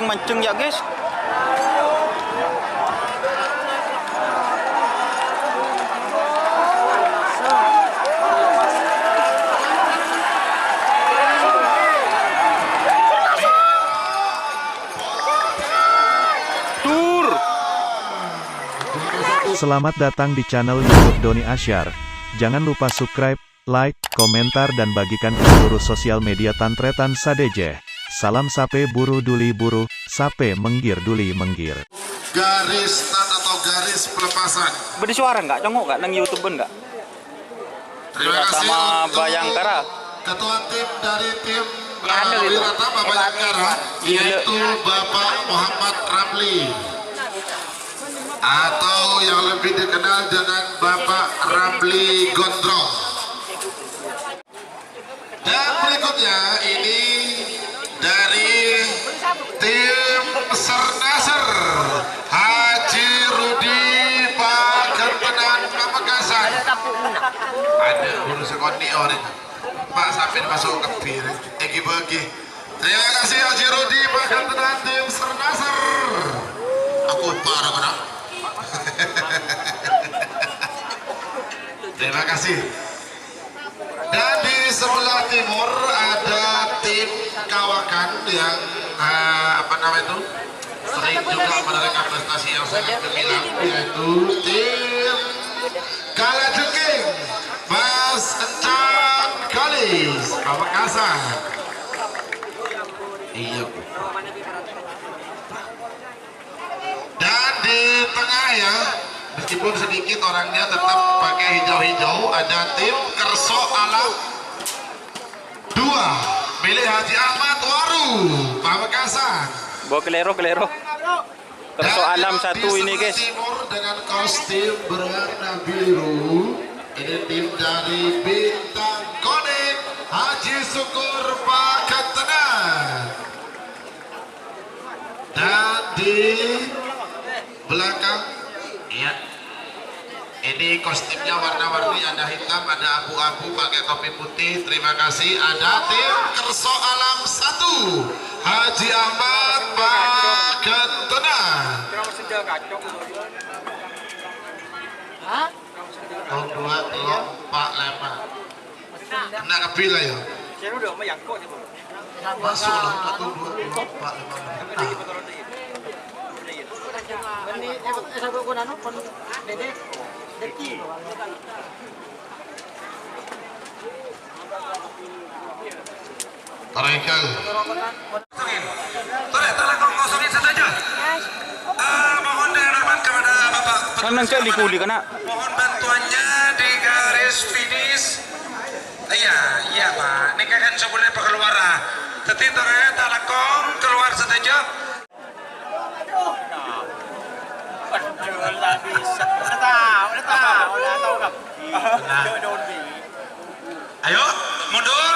yang mancung ya guys. Selamat datang di channel YouTube Doni Asyar. Jangan lupa subscribe, like, komentar dan bagikan ke seluruh sosial media Tantretan Sadeje. Salam sape buru duli buru, sape menggir duli menggir. Garis start atau garis pelepasan. Beri suara nggak? Congok nggak? Nang YouTube nggak? Terima kasih sama untuk Bayangkara. Ketua tim dari tim Ada itu. Wiratama Bayangkara, yaitu Bapak Muhammad Ramli, atau yang lebih dikenal dengan Bapak Ramli Gondrong. Dan berikutnya ini dari tim Sernaser, Haji Rudi Pagentenan Pamekasan. Ada urus sekoni orang Pak Safir masuk ke bir bagi. Terima kasih Haji Rudi Pagentenan tim Sernaser. Aku parah mana? Terima kasih. Dan di sebelah timur ada tim Kawakan yang sering juga menerima prestasi yang sangat gemilang, yaitu tim Kalajengking Mas Encan Kalis Pamekasan. Iya. Dan di tengah ya, meskipun sedikit orangnya tetap pakai hijau-hijau, ada tim Kerso Alam 2 milik Haji Ahmad Waru Pamekasan. Bawa kelero. Kerso Alam 1 ini guys. Timur dengan kostum berwarna biru, ini tim dari Bintang Konik Haji Syukur Pagentenan. Dan di belakang, iya, ini kostumnya warna-warni, ada hitam, ada abu-abu, pakai topi putih. Terima kasih. Ada tim Kerso Alam 1 Haji Ahmad Pagentenan. Tahun 2 Nak kepila ya. Masuk lah, 1 2 4 5. Tarekan. Tolong kosongin saja. Mohon dihormat kepada Bapak. Kan cek kuli kena. Mohon bantuannya di garis finish. Iya Pak. Ini kan sebenarnya pengeluaran. Tetapi ternyata talakong keluar saja. Udah bisa. Udah tahu kan. Ayo, mundur.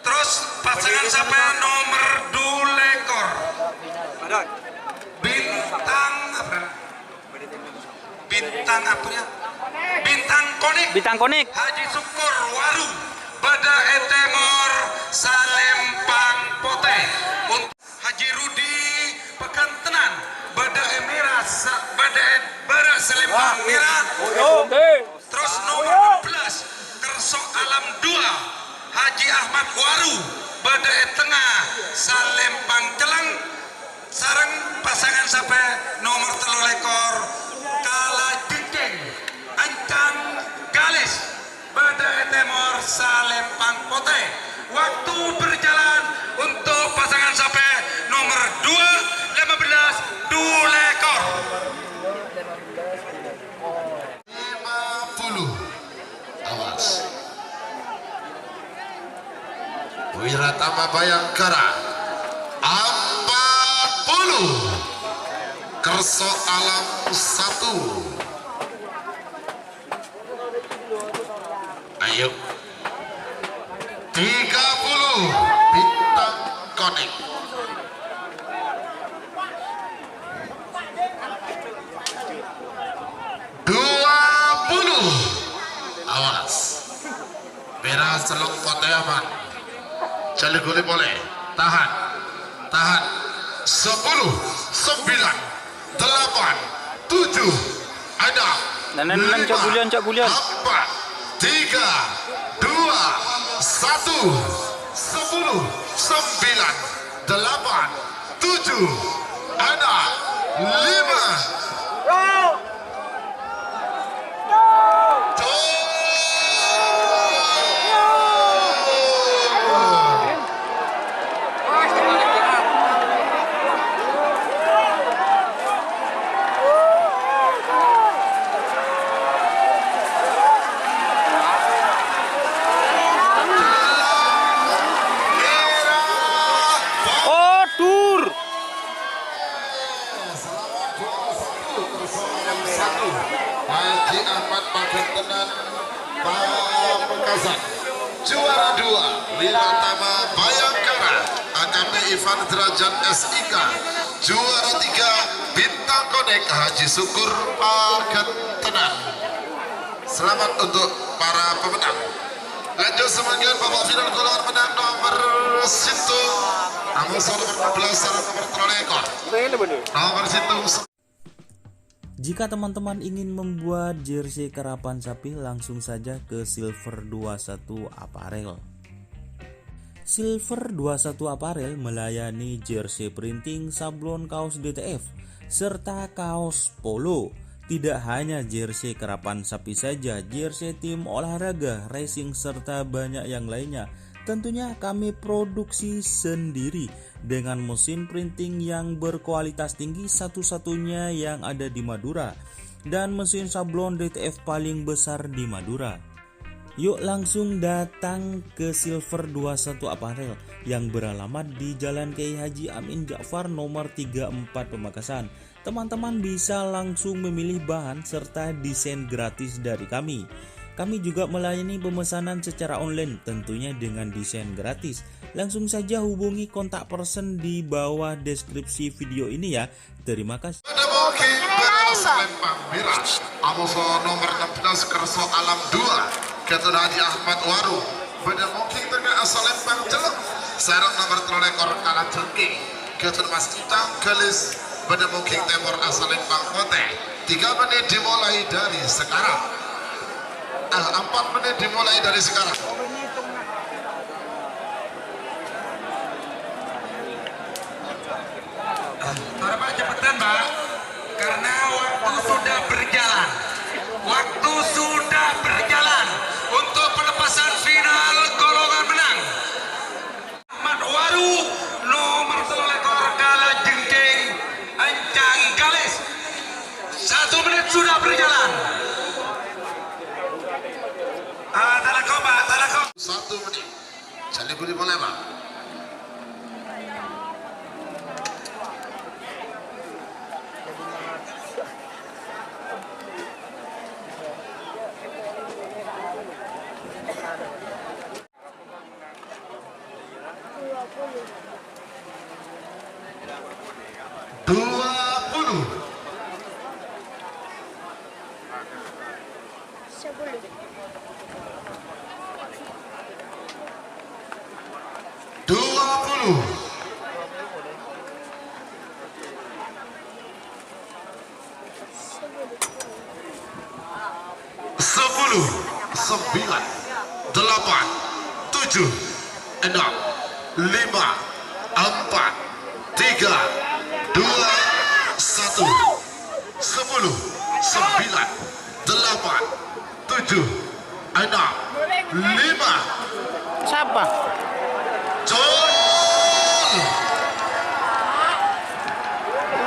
Terus pasangan sampai nomor 2 lekor. Bintang apa ya? Bintang Konik. Haji Syukur Waru Bada Etemor Salempang Pote. Untuk Haji Rudi Pagentenan Bada Emiras Bada Salempang Merah. Terus nomor 12 Kerso Alam 2 Haji Ahmad Waru Bada Tengah Salempang Celeng. Sarang pasangan sampai nomor 3 lekor Kalajengking Encan Galis Bada Etemor Salempang Pote. Waktu berjalan untuk pasangan sampai nomor 2 15 2 lekor 50. Awas. Wiratama Bayangkara 40. Kerso Alam 1. Ayo 30. Bintang Konik 20. Awas. Merah Selong Koteaman. Jalur guli boleh. Tahan. 10, 9, 8, 7, ada. Nan cak bulian. 4, 3, 2, 1, 10, 9, 8, 7, ada 5. Oh, tur. Haji Ahmad Pagentenan Pamekasan. Juara 2 Lila Tama Bayangkara AKP Ivan Derajat SIK. Juara 3 Bintang Konek Haji Syukur Pagentenan. Selamat untuk para pemenang. Lanjut semangat babak final golongan menang nomor situ. Nomor 14 nomor terolekor. Nomor situ. Jika teman-teman ingin membuat jersey karapan sapi, langsung saja ke Silver 21 Apparel. Silver 21 Apparel melayani jersey printing, sablon kaos DTF, serta kaos polo. Tidak hanya jersey karapan sapi saja, jersey tim olahraga, racing, serta banyak yang lainnya. Tentunya kami produksi sendiri dengan mesin printing yang berkualitas tinggi, satu-satunya yang ada di Madura, dan mesin sablon DTF paling besar di Madura. Yuk langsung datang ke Silver 21 Apparel yang beralamat di Jalan Kiai Haji Amin Ja'far nomor 34 Pamekasan. Teman-teman bisa langsung memilih bahan serta desain gratis dari kami. Kami juga melayani pemesanan secara online, tentunya dengan desain gratis. Langsung saja hubungi kontak person di bawah deskripsi video ini ya. Terima kasih. Pada mungkin beras Lempang Merah Amoso nomor 16 Kerso Alam 2 Ketun Haji Ahmad Waru. Pada mungkin tengah asal Lempang Jelek Serang nomor terolekor kalah jengking Ketun Mas Itang Gelis. Pada mungkin temor asal Lempang Kote. 3 menit dimulai dari sekarang. 4 menit dimulai dari sekarang. Pak cepetan Pak, karena waktu sudah berjalan. Waktu sudah berjalan untuk pelepasan final golongan menang. Ahmad Waru nomor terolekor kalah jengking Ancang Galis. 1 menit sudah berjalan. Talakau 1 menit. Jadi boleh Pak. Sepuluh, 9, 8, 7, 6, 5, 4, 3, 2, 1. 10, 9, 8, 7, 6, 5. Siapa? Jol.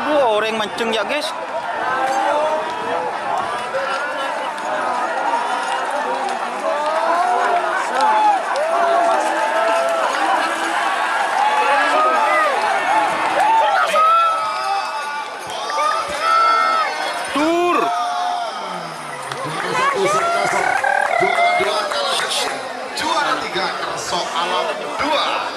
Dua orang mancing ya guys. Juara 3 Kerso Alam 2